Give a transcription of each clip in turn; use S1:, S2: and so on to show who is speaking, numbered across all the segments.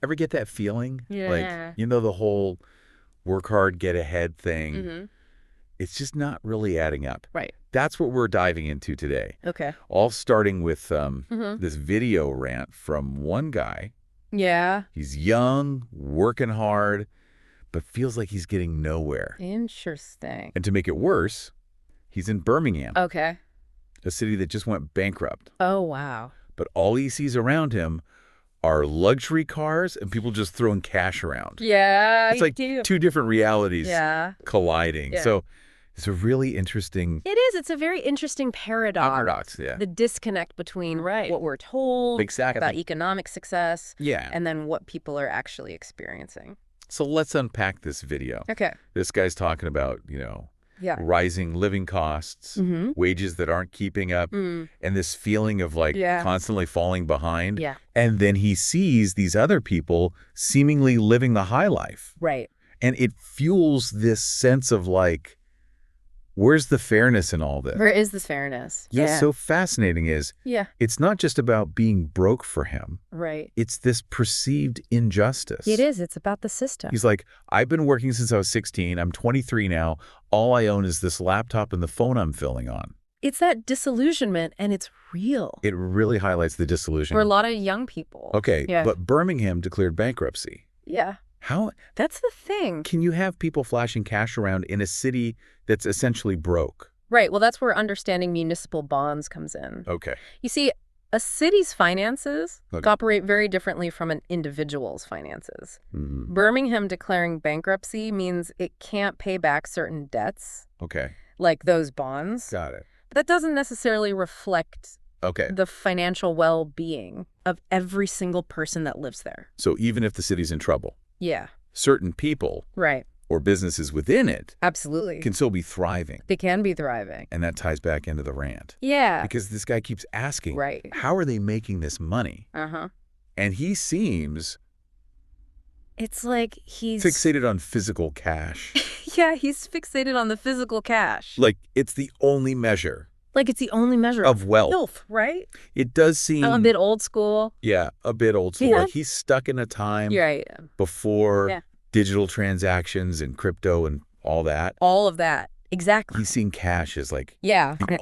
S1: Ever get that feeling? Like,
S2: Yeah.
S1: the whole work hard, get ahead thing.
S2: Mm-hmm.
S1: It's just not really adding up.
S2: Right.
S1: That's what we're diving into today.
S2: Okay.
S1: All starting with
S2: Mm-hmm.
S1: this video rant from one guy.
S2: Yeah.
S1: He's young, working hard, but feels like he's getting nowhere.
S2: Interesting.
S1: And to make it worse, he's in Birmingham,
S2: Okay.
S1: a city that just went bankrupt.
S2: Oh, wow.
S1: But all he sees around him are luxury cars and people just throwing cash around.
S2: Yeah,
S1: It's like
S2: do.
S1: two different realities
S2: Yeah.
S1: colliding.
S2: Yeah.
S1: So it's a really interesting
S2: It is. It's a very interesting paradox.
S1: yeah.
S2: The disconnect between
S3: Right.
S2: what we're told
S1: Exactly.
S2: about economic success
S1: Yeah.
S2: and then what people are actually experiencing.
S1: So let's unpack this video.
S2: Okay.
S1: This guy's talking about,
S2: Yeah.
S1: rising living costs,
S2: Mm-hmm.
S1: wages that aren't keeping up, and this feeling of like
S2: Yeah.
S1: constantly falling behind.
S2: Yeah.
S1: And then he sees these other people seemingly living the high life.
S2: Right.
S1: And it fuels this sense of like, where's the fairness in all this?
S2: Where is this fairness?
S1: What's so fascinating is
S2: Yeah.
S1: it's not just about being broke for him.
S2: Right.
S1: It's this perceived injustice.
S2: It is. It's about the system.
S1: He's like, I've been working since I was 16. I'm 23 now. All I own is this laptop and the phone I'm filling on.
S2: It's that disillusionment, and it's real
S1: It really highlights the disillusion.
S2: for a lot of young people.
S1: Okay,
S2: Yeah.
S1: but Birmingham declared bankruptcy.
S2: Yeah.
S1: How
S2: That's the thing.
S1: can you have people flashing cash around in a city that's essentially broke?
S2: Right. Well, that's where understanding municipal bonds comes in.
S1: Okay.
S2: You see, a city's finances
S1: Okay.
S2: operate very differently from an individual's finances.
S1: Mhm.
S2: Birmingham declaring bankruptcy means it can't pay back certain debts,
S1: Okay.
S2: like those bonds.
S1: Got it.
S2: But that doesn't necessarily reflect
S1: Okay.
S2: the financial well-being of every single person that lives there.
S1: So even if the city's in trouble,
S2: Yeah.
S1: certain people
S2: Right.
S1: or businesses within it
S2: Absolutely.
S1: can still be thriving.
S2: They can be thriving.
S1: And that ties back into the rant.
S2: Yeah.
S1: Because this guy keeps asking,
S2: Right.
S1: how are they making this money?
S2: Uh-huh.
S1: And he seems
S2: It's like he's...
S1: fixated on physical cash.
S2: Yeah, he's fixated on the physical cash.
S1: Like it's the only measure
S2: Like it's the only measure
S1: of wealth.
S2: filth, right?
S1: It does seem
S2: A bit old school.
S1: Yeah, a bit old school.
S2: Yeah.
S1: Like he's stuck in a time
S2: You're right.
S1: before
S2: Yeah.
S1: digital transactions and crypto and all that.
S2: All of that. Exactly.
S1: He's seen cash as like
S2: Yeah.
S1: the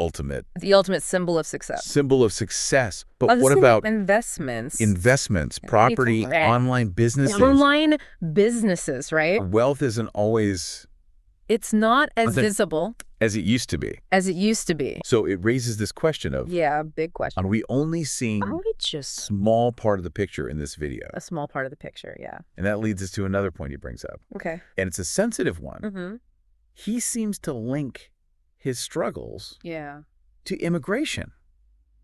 S1: ultimate
S2: symbol of success.
S1: symbol of success. But
S2: Other
S1: what
S2: than
S1: about
S2: investments?
S1: investments, property,
S2: Right.
S1: online businesses?
S2: Online businesses, right?
S1: Wealth isn't always
S2: It's not as
S1: Nothing-
S2: visible
S1: as it used to be.
S2: as it used to be.
S1: So it raises this question of,
S2: Yeah, big question.
S1: are we only seeing
S2: Are we just
S1: small part of the picture in this video?
S2: a small part of the picture? Yeah.
S1: And that leads us to another point he brings up.
S2: Okay.
S1: And it's a sensitive one.
S2: Mm-hmm.
S1: He seems to link his struggles
S2: Yeah.
S1: to immigration.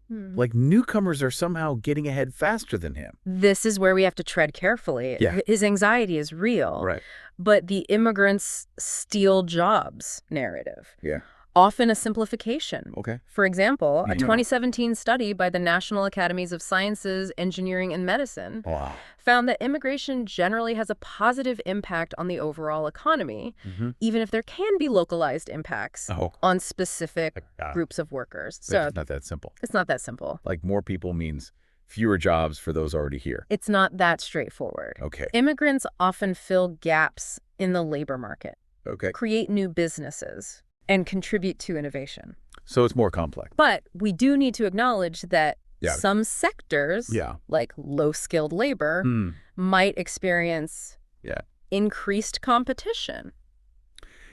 S2: Hmm.
S1: Like newcomers are somehow getting ahead faster than him.
S2: This is where we have to tread carefully.
S1: Yeah.
S2: His anxiety is real.
S1: Right.
S2: But the immigrants steal jobs narrative,
S1: Yeah.
S2: often a simplification.
S1: Okay.
S2: For example, a
S1: Yeah.
S2: 2017 study by the National Academies of Sciences, Engineering, and Medicine
S1: Wow.
S2: found that immigration generally has a positive impact on the overall economy,
S1: Mm-hmm.
S2: even if there can be localized impacts
S1: Oh.
S2: on specific
S1: Yeah.
S2: groups of workers.
S1: But
S2: So
S1: it's not that simple.
S2: it's not that simple.
S1: Like more people means fewer jobs for those already here.
S2: It's not that straightforward.
S1: Okay.
S2: Immigrants often fill gaps in the labor market,
S1: Okay.
S2: create new businesses, and contribute to innovation.
S1: So it's more complex.
S2: But we do need to acknowledge that
S1: Yeah.
S2: some sectors,
S1: Yeah.
S2: like low-skilled labor,
S1: Hmm.
S2: might experience
S1: Yeah.
S2: increased competition.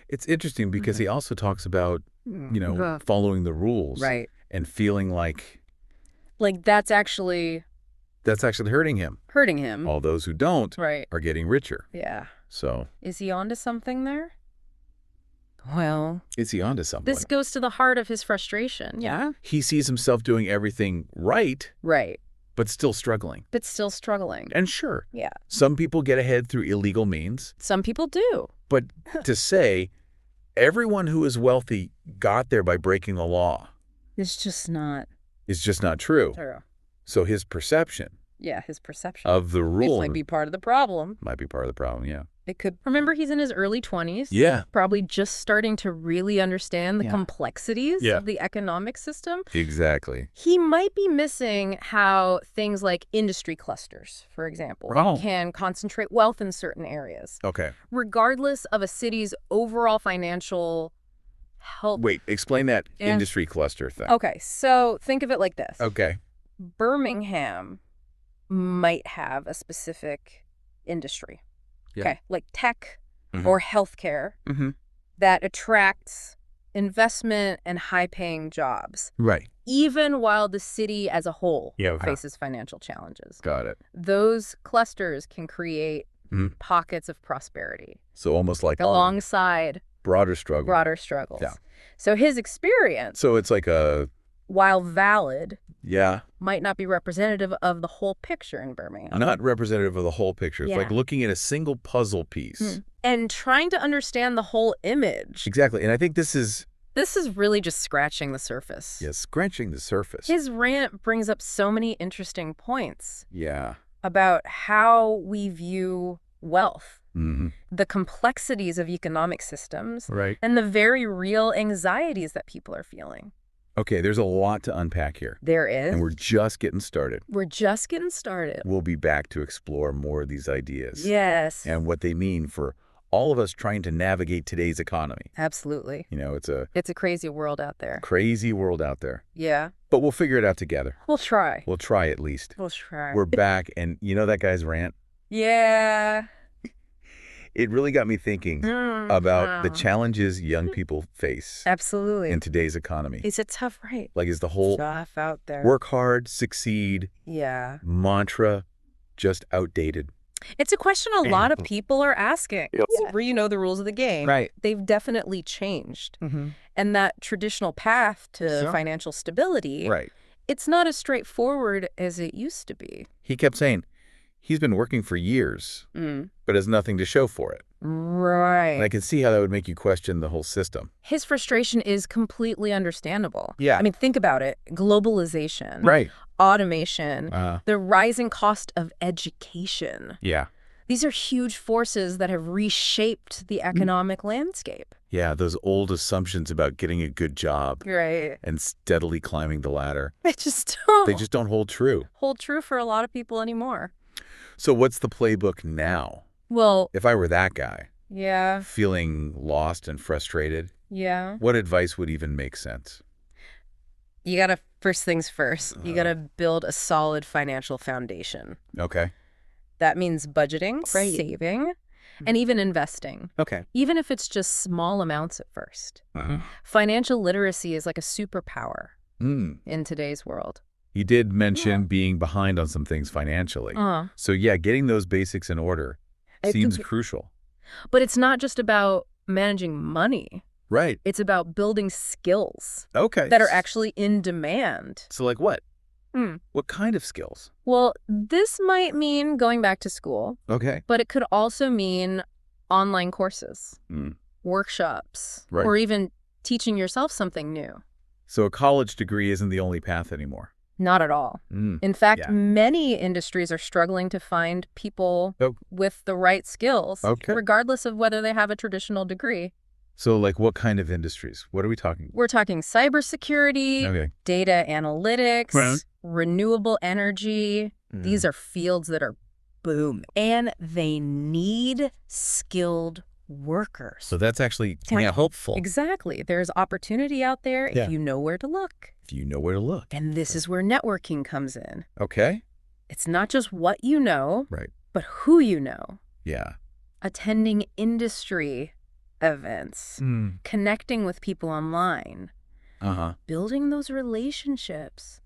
S1: It's interesting because he also talks about, following the rules.
S2: Right.
S1: And feeling like
S2: Like that's actually
S1: hurting him.
S2: hurting him.
S1: All those who don't
S2: Right.
S1: are getting richer.
S2: Yeah.
S1: So
S2: Is he onto something there? Well,
S1: is he onto something?
S2: this goes to the heart of his frustration. Yeah.
S1: He sees himself doing everything right,
S2: Right.
S1: but still struggling.
S2: But still struggling.
S1: And sure,
S2: Yeah.
S1: some people get ahead through illegal means,
S2: Some people do.
S1: but to say everyone who is wealthy got there by breaking the law
S2: It's just not
S1: is just not true.
S2: true.
S1: So his perception
S2: Yeah, his perception.
S1: of the
S2: It
S1: rule
S2: might be part of the problem.
S1: might be part of the problem, yeah.
S2: It could. Remember, he's in his early 20s.
S1: Yeah.
S2: Probably just starting to really understand the complexities
S1: Yeah.
S2: of the economic system.
S1: Exactly.
S2: He might be missing how things like industry clusters, for example, can concentrate wealth in certain areas,
S1: Okay.
S2: regardless of a city's overall financial health.
S1: Wait, explain that industry cluster thing.
S2: Okay, so think of it like this.
S1: Okay.
S2: Birmingham might have a specific industry.
S1: Yeah.
S2: Okay, like tech or healthcare that attracts investment and high-paying jobs,
S1: Right.
S2: even while the city as a whole
S1: Yeah.
S2: faces financial challenges.
S1: Got it.
S2: Those clusters can create pockets of prosperity
S1: So almost like
S2: alongside
S1: broader struggle.
S2: broader struggles.
S1: Yeah.
S2: So his experience,
S1: So it's like a,
S2: while valid,
S1: yeah,
S2: might not be representative of the whole picture in Birmingham.
S1: not representative of the whole picture. It's like looking at a single puzzle piece.
S2: And trying to understand the whole image.
S1: Exactly. And I think this is
S2: really just scratching the surface.
S1: yeah, scratching the surface.
S2: His rant brings up so many interesting points
S1: Yeah.
S2: about how we view wealth,
S1: Mm-hmm.
S2: the complexities of economic systems,
S1: Right.
S2: and the very real anxieties that people are feeling.
S1: Okay, there's a lot to unpack here.
S2: There is.
S1: And we're just getting started.
S2: We're just getting started.
S1: We'll be back to explore more of these ideas.
S2: Yes.
S1: And what they mean for all of us trying to navigate today's economy.
S2: Absolutely.
S1: You know, it's a
S2: It's a crazy world out there.
S1: crazy world out there.
S2: Yeah.
S1: But we'll figure it out together.
S2: We'll try.
S1: We'll try at least.
S2: We'll try.
S1: We're back, and you know that guy's rant?
S2: Yeah.
S1: It really got me thinking about the challenges young people face
S2: Absolutely.
S1: in today's economy.
S2: It's a tough right.
S1: Like, is the whole
S2: Tough out there.
S1: work hard, succeed
S2: Yeah.
S1: mantra just outdated?
S2: It's a question a lot of people are asking.
S1: Yep.
S2: Where you know the rules of the game.
S1: Right.
S2: They've definitely changed. And that traditional path to financial stability,
S1: Right.
S2: it's not as straightforward as it used to be.
S1: He kept saying he's been working for years, but has nothing to show for it.
S2: Right.
S1: And I can see how that would make you question the whole system.
S2: His frustration is completely understandable.
S1: Yeah.
S2: I mean, think about it. Globalization.
S1: Right.
S2: Automation. The rising cost of education.
S1: Yeah.
S2: These are huge forces that have reshaped the economic landscape.
S1: Yeah, those old assumptions about getting a good job
S2: Right.
S1: and steadily climbing the ladder.
S2: They just don't
S1: hold true.
S2: hold true for a lot of people anymore.
S1: So what's the playbook now?
S2: Well,
S1: If I were that guy,
S2: yeah,
S1: feeling lost and frustrated,
S2: yeah.
S1: what advice would even make sense?
S2: You gotta, first things first, you gotta build a solid financial foundation.
S1: Okay.
S2: That means budgeting, saving, and even investing.
S1: Okay.
S2: Even if it's just small amounts at first. Financial literacy is like a superpower in today's world.
S1: You did mention being behind on some things financially. So yeah, getting those basics in order seems crucial.
S2: But it's not just about managing money.
S1: Right.
S2: It's about building skills
S1: Okay.
S2: that are actually in demand.
S1: So like what? What kind of skills?
S2: Well, this might mean going back to school,
S1: Okay.
S2: but it could also mean online courses, workshops,
S1: Right.
S2: or even teaching yourself something new.
S1: So a college degree isn't the only path anymore.
S2: Not at all. In fact, many industries are struggling to find people with the right skills, regardless of whether they have a traditional degree.
S1: So like what kind of industries? What are we talking?
S2: We're talking cybersecurity, data analytics, renewable energy. These are fields that are booming. And they need skilled workers.
S1: So that's actually kind of hopeful.
S2: Exactly. There's opportunity out there if you know where to look.
S1: If you know where to look.
S2: And this is where networking comes in.
S1: Okay.
S2: It's not just what you know,
S1: Right.
S2: but who you know.
S1: Yeah.
S2: Attending industry events, connecting with people online, building those relationships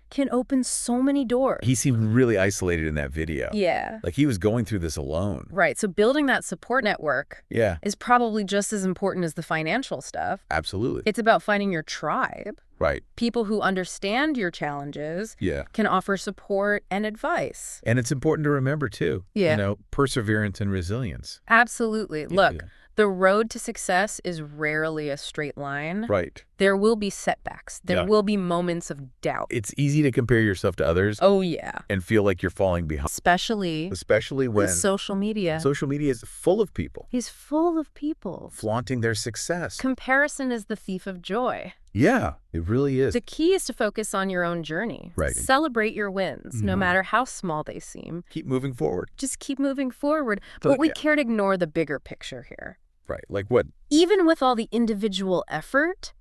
S2: can open so many doors.
S1: He seemed really isolated in that video.
S2: Yeah.
S1: Like he was going through this alone.
S2: Right. So building that support network is probably just as important as the financial stuff.
S1: Absolutely.
S2: It's about finding your tribe.
S1: Right.
S2: People who understand your challenges can offer support and advice.
S1: And it's important to remember, too,
S2: Yeah.
S1: you know, perseverance and resilience.
S2: Absolutely. Look, The road to success is rarely a straight line.
S1: Right.
S2: There will be setbacks. There will be moments of doubt.
S1: It's easy to compare yourself to others.
S2: Oh, yeah.
S1: And feel like you're falling behind.
S2: Especially
S1: when
S2: social media.
S1: Social media is full of people.
S2: He's full of people.
S1: Flaunting their success.
S2: Comparison is the thief of joy.
S1: Yeah, it really is.
S2: The key is to focus on your own journey.
S1: Right.
S2: Celebrate your wins, no matter how small they seem.
S1: Keep moving forward.
S2: Just keep moving forward. But we can't ignore the bigger picture here.
S1: Right. Like what?
S2: Even with all the individual effort,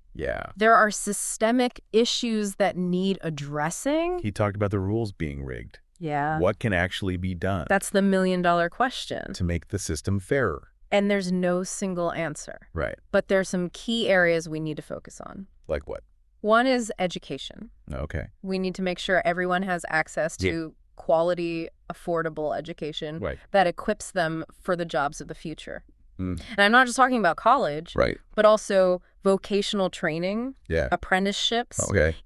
S2: there are systemic issues that need addressing.
S1: He talked about the rules being rigged.
S2: Yeah.
S1: What can actually be done?
S2: That's the million-dollar question.
S1: To make the system fairer.
S2: And there's no single answer.
S1: Right.
S2: But there's some key areas we need to focus on.
S1: Like what?
S2: One is education.
S1: Okay.
S2: We need to make sure everyone has access to quality, affordable education that equips them for the jobs of the future. And I'm not just talking about college, but also vocational training, apprenticeships,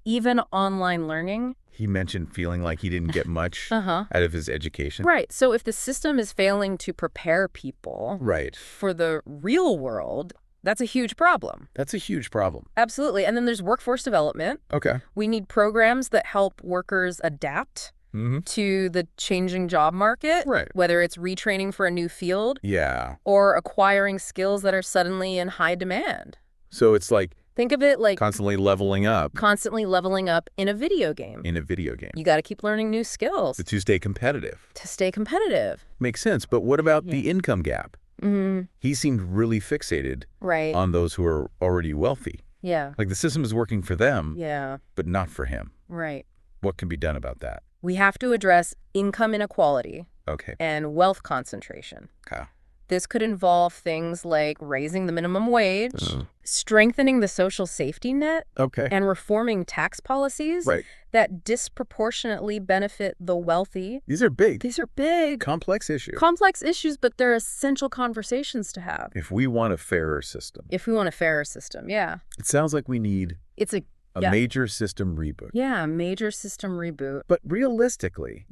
S2: even online learning.
S1: He mentioned feeling like he didn't get much out of his education.
S2: Right. So if the system is failing to prepare people for the real world, that's a huge problem.
S1: That's a huge problem.
S2: Absolutely. And then there's workforce development.
S1: Okay.
S2: We need programs that help workers adapt to the changing job market, whether it's retraining for a new field or acquiring skills that are suddenly in high demand.
S1: So it's like,
S2: think of it like
S1: constantly leveling up.
S2: Constantly leveling up in a video game.
S1: In a video game.
S2: You got to keep learning new skills.
S1: To stay competitive.
S2: To stay competitive.
S1: Makes sense. But what about the income gap? He seemed really fixated on those who are already wealthy.
S2: Yeah.
S1: Like the system is working for them, but not for him.
S2: Right.
S1: What can be done about that?
S2: We have to address income inequality and wealth concentration.
S1: Okay.
S2: This could involve things like raising the minimum wage, strengthening the social safety net, and reforming tax policies that disproportionately benefit the wealthy.
S1: These are big.
S2: These are big.
S1: Complex issues.
S2: Complex issues, but they're essential conversations to have.
S1: If we want a fairer system.
S2: If we want a fairer system, yeah.
S1: It sounds like we need a major system reboot.
S2: Yeah, a major system reboot.
S1: But realistically,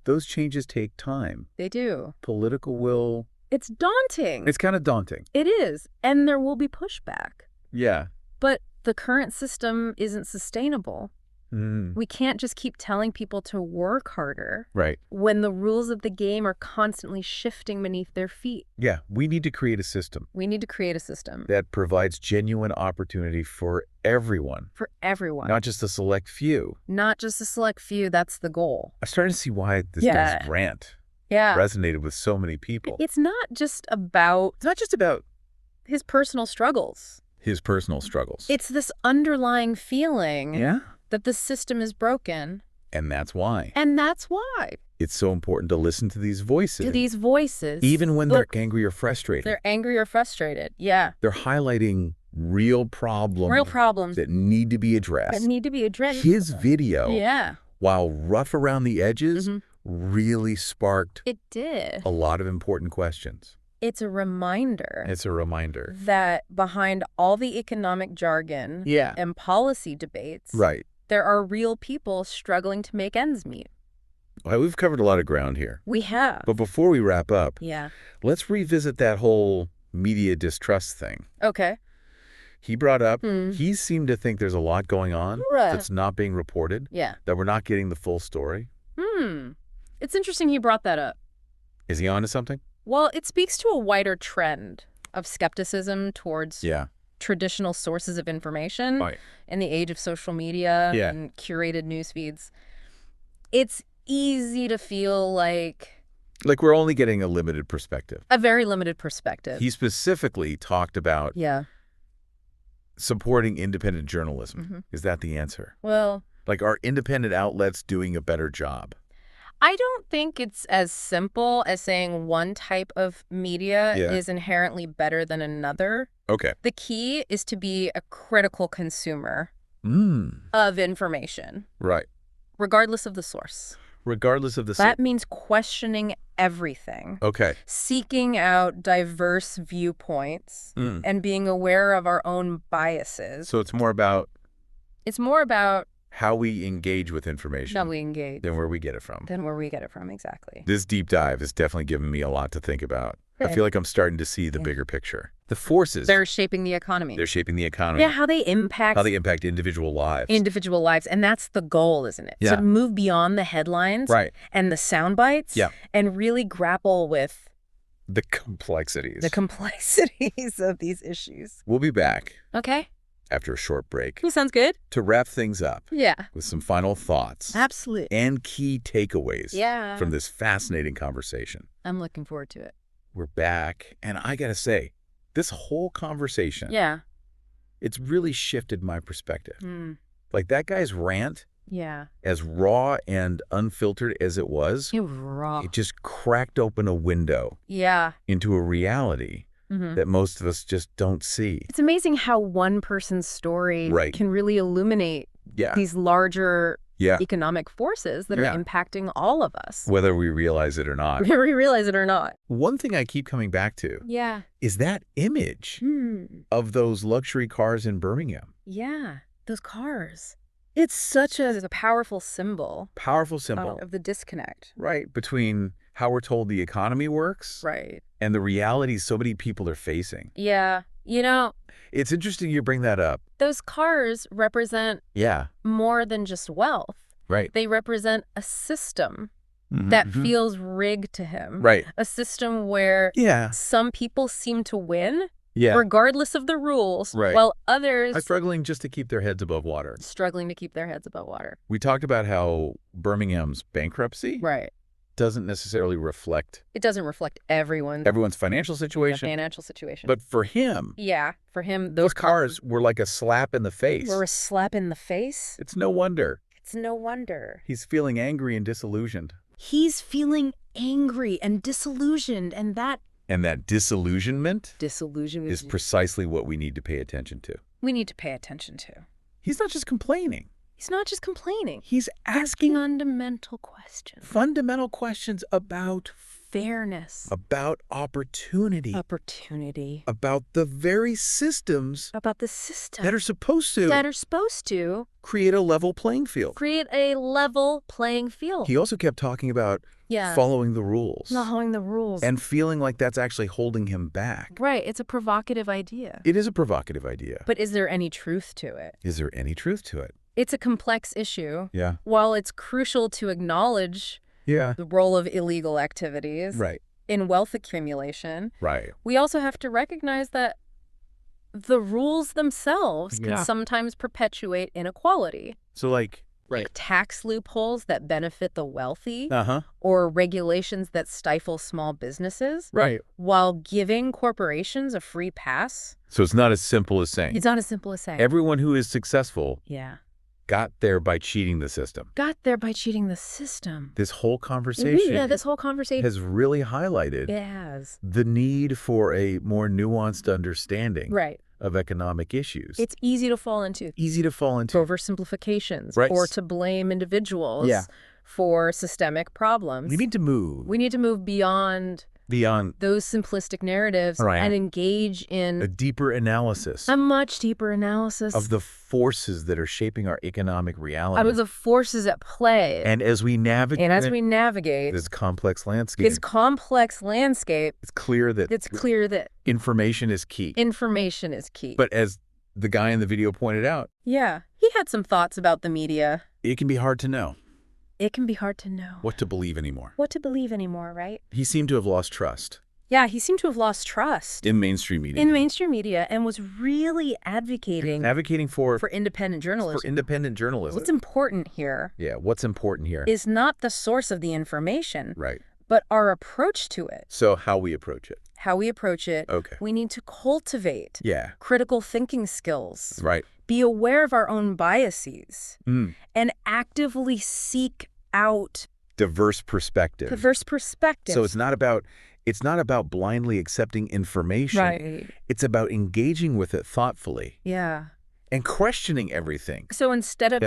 S1: those changes take time.
S2: They do.
S1: Political will.
S2: It's daunting.
S1: It's kind of daunting.
S2: It is. And there will be pushback.
S1: Yeah.
S2: But the current system isn't sustainable. We can't just keep telling people to work harder. When the rules of the game are constantly shifting beneath their feet.
S1: Yeah, we need to create a system.
S2: We need to create a system.
S1: That provides genuine opportunity for everyone.
S2: For everyone.
S1: Not just a select few.
S2: Not just a select few. That's the goal.
S1: I'm starting to see why this guy's rant resonated with so many people.
S2: It's not just about his personal struggles.
S1: His personal struggles.
S2: It's this underlying feeling that the system is broken.
S1: And that's why.
S2: And that's why.
S1: It's so important to listen to these voices.
S2: Even
S1: when they're angry or frustrated.
S2: They're angry or frustrated, yeah.
S1: They're highlighting real problems. That need to be addressed. His video, while rough around the edges, really sparked a lot of important questions.
S2: It's a reminder. That behind all the economic jargon and policy debates, there are real people struggling to make ends meet.
S1: Well, we've covered a lot of ground here.
S2: We have.
S1: But before we wrap up, let's revisit that whole media distrust thing.
S2: Okay.
S1: He brought up, he seemed to think there's a lot going on that's not being reported, that we're not getting the full story.
S2: It's interesting he brought that up.
S1: Is he onto something?
S2: Well, it speaks to a wider trend of skepticism towards traditional sources of information in the age of social media and curated news feeds. It's easy to feel like
S1: we're only getting a limited perspective.
S2: A very limited perspective.
S1: He specifically talked about supporting independent journalism. Is that the answer?
S2: Well,
S1: like, are independent outlets doing a better job?
S2: I don't think it's as simple as saying one type of media is inherently better than another.
S1: Okay.
S2: The key is to be a critical consumer of information.
S1: Right.
S2: Regardless of the source.
S1: That
S2: means questioning everything.
S1: Okay.
S2: Seeking out diverse viewpoints and being aware of our own biases.
S1: So it's more about how we engage with information.
S2: How we engage.
S1: Than where we get it from.
S2: Exactly.
S1: This deep dive has definitely given me a lot to think about. I feel like I'm starting to see the bigger picture. The forces.
S2: They're shaping the economy.
S1: They're shaping the economy.
S2: Yeah, how they impact
S1: individual lives.
S2: Individual lives. And that's the goal, isn't it?
S1: Yeah.
S2: To move beyond the headlines and the sound bites and really grapple with
S1: the complexities.
S2: Of these issues.
S1: We'll be back.
S2: Okay.
S1: After a short break.
S2: Sounds good.
S1: To wrap things up.
S2: Yeah.
S1: With some final thoughts.
S2: Absolutely.
S1: And key takeaways.
S2: Yeah.
S1: From this fascinating conversation.
S2: I'm looking forward to it.
S1: We're back. And I got to say, this whole conversation.
S2: Yeah.
S1: It's really shifted my perspective. Like that guy's rant.
S2: Yeah.
S1: As raw and unfiltered as it was.
S2: It was raw.
S1: It just cracked open a window.
S2: Yeah.
S1: Into a reality. That most of us just don't see.
S2: It's amazing how one person's story can really illuminate these larger economic forces that are impacting all of us.
S1: Whether we realize it or not.
S2: Whether we realize it or not.
S1: One thing I keep coming back to is that image of those luxury cars in Birmingham.
S2: Yeah, those cars. It's such a powerful symbol.
S1: Powerful symbol.
S2: Of the disconnect.
S1: Right, between how we're told the economy works.
S2: Right.
S1: And the realities so many people are facing.
S2: Yeah. You know,
S1: it's interesting you bring that up.
S2: Those cars represent more than just wealth.
S1: Right.
S2: They represent a system that feels rigged to him.
S1: Right.
S2: A system where some people seem to win regardless of the rules, while others
S1: are struggling just to keep their heads above water.
S2: We
S1: talked about how Birmingham's bankruptcy doesn't necessarily reflect.
S2: It doesn't reflect
S1: everyone's financial situation. But for him, those cars were like a slap in the face. It's no wonder. He's feeling angry and disillusioned. And that disillusionment is precisely what we need to pay attention to. He's not just complaining. He's asking fundamental questions about
S2: fairness,
S1: about opportunity, about the very systems that are supposed to create a level playing field. He also kept talking about following the rules. And feeling like that's actually holding him back.
S2: Right. It's a provocative idea.
S1: It is a provocative idea.
S2: But is there any truth to it? It's a complex issue.
S1: Yeah.
S2: While it's crucial to acknowledge the role of illegal activities in wealth accumulation, we also have to recognize that the rules themselves can sometimes perpetuate inequality.
S1: So like
S2: tax loopholes that benefit the wealthy or regulations that stifle small businesses while giving corporations a free pass.
S1: So it's not as simple as saying. Everyone who is successful got there by cheating the system. This whole conversation has really highlighted the need for a more nuanced understanding of economic issues.
S2: It's easy to fall into. Oversimplifications or to blame individuals for systemic problems.
S1: We need to move
S2: beyond those simplistic narratives and engage in
S1: a deeper analysis.
S2: A much deeper analysis
S1: of the forces that are shaping our economic reality.
S2: Of the forces at play.
S1: And as we navigate this complex landscape.
S2: It's clear that
S1: information is key. But as the guy in the video pointed out,
S2: he had some thoughts about the media.
S1: It can be hard to know.
S2: What
S1: to believe anymore.
S2: Right?
S1: He seemed to have lost trust.
S2: Yeah, he seemed to have lost trust.
S1: In mainstream media.
S2: And was really advocating
S1: for
S2: independent journalism.
S1: What's
S2: important here? Is not the source of the information. But our approach to it.
S1: So how we approach it. Okay.
S2: We need to cultivate critical thinking skills. Be aware of our own biases. And actively seek out
S1: diverse perspective. So it's not about blindly accepting information. It's about engaging with it thoughtfully. and questioning everything.
S2: So instead of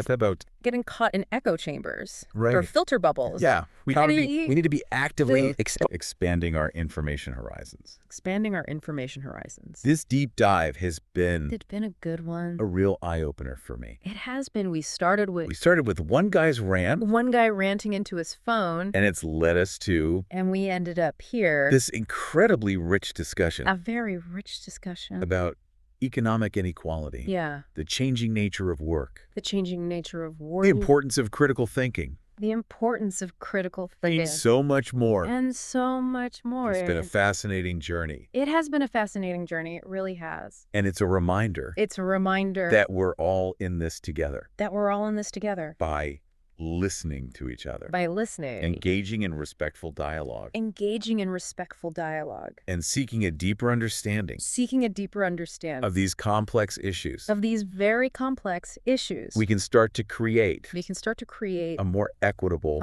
S2: getting caught in echo chambers or filter bubbles.
S1: Yeah, we need to be actively expanding our information horizons.
S2: Expanding our information horizons.
S1: This deep dive has been...
S2: It's been a good one.
S1: A real eye-opener for me.
S2: It has been. We started with
S1: one guy's rant.
S2: One guy ranting into his phone.
S1: And it's led us to...
S2: And we ended up here.
S1: This incredibly rich discussion.
S2: A very rich discussion.
S1: About economic inequality.
S2: Yeah.
S1: The changing nature of work.
S2: The changing nature of work.
S1: The importance of critical thinking.
S2: The importance of critical thinking.
S1: And so much more.
S2: And so much more.
S1: It's been a fascinating journey.
S2: It has been a fascinating journey. It really has.
S1: And it's a reminder.
S2: It's a reminder.
S1: That we're all in this together.
S2: That we're all in this together.
S1: By listening to each other.
S2: By listening.
S1: Engaging in respectful dialogue.
S2: Engaging in respectful dialogue.
S1: And seeking a deeper understanding.
S2: Seeking a deeper understanding.
S1: Of these complex issues.
S2: Of these very complex issues.
S1: We can start to create.
S2: A
S1: more equitable.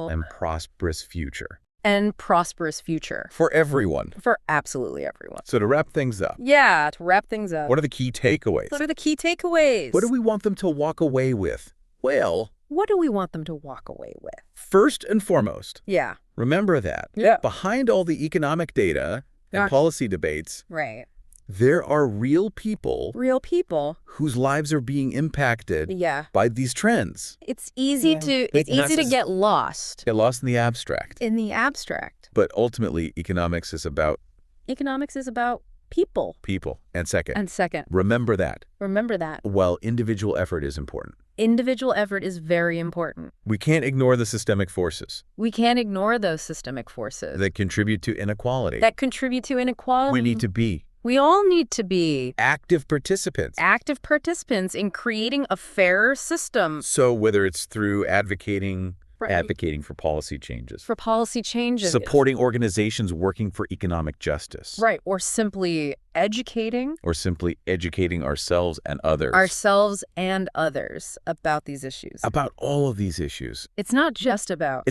S2: And
S1: prosperous future.
S2: For
S1: everyone.
S2: For absolutely everyone.
S1: So to wrap things up.
S2: Yeah, to wrap things up.
S1: What are the key takeaways?
S2: What do
S1: we want them to walk away with? Well,
S2: what do we want them to walk away with?
S1: First and foremost,
S2: yeah,
S1: remember that behind all the economic data and policy debates, there are real people whose lives are being impacted by these trends.
S2: It's easy to get lost.
S1: Get lost in the abstract.
S2: But
S1: ultimately, economics is about people. And second, remember that. While individual effort is important.
S2: Individual effort is very important.
S1: We can't ignore the systemic forces.
S2: We can't ignore those systemic forces.
S1: That contribute to inequality.
S2: We all need to be
S1: active participants.
S2: In creating a fairer system.
S1: So whether it's through advocating for policy changes. Supporting organizations working for economic justice.
S2: Or simply educating.
S1: Ourselves and others.
S2: About these issues.
S1: About all of these issues.
S2: It's not just about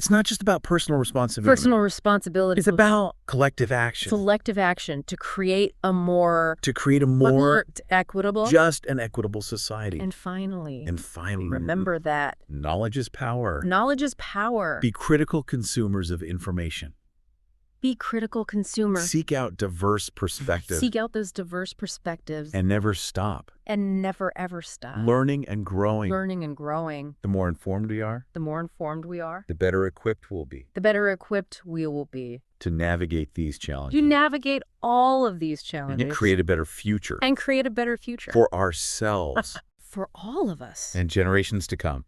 S1: personal responsibility. It's about collective action. To create a more equitable, just and equitable society.
S2: And finally,
S1: remember that knowledge is power. Be critical consumers of information. Seek out diverse perspectives.
S2: Those diverse perspectives.
S1: And never stop.
S2: Ever stop.
S1: Learning and growing.
S2: The
S1: more informed we are. The better equipped we'll be. To navigate these challenges.
S2: All of these challenges.
S1: And create a better future. For ourselves.
S2: For all of us.
S1: And generations to come.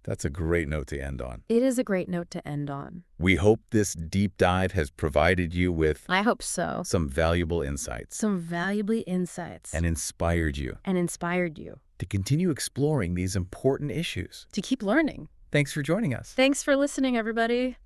S1: That's a great note to end on.
S2: It is a great note to end on.
S1: We hope this deep dive has provided you with...
S2: I hope so.
S1: Some valuable insights. And inspired you. To continue exploring these important issues.
S2: To keep learning.
S1: Thanks for joining us.
S2: Thanks for listening, everybody.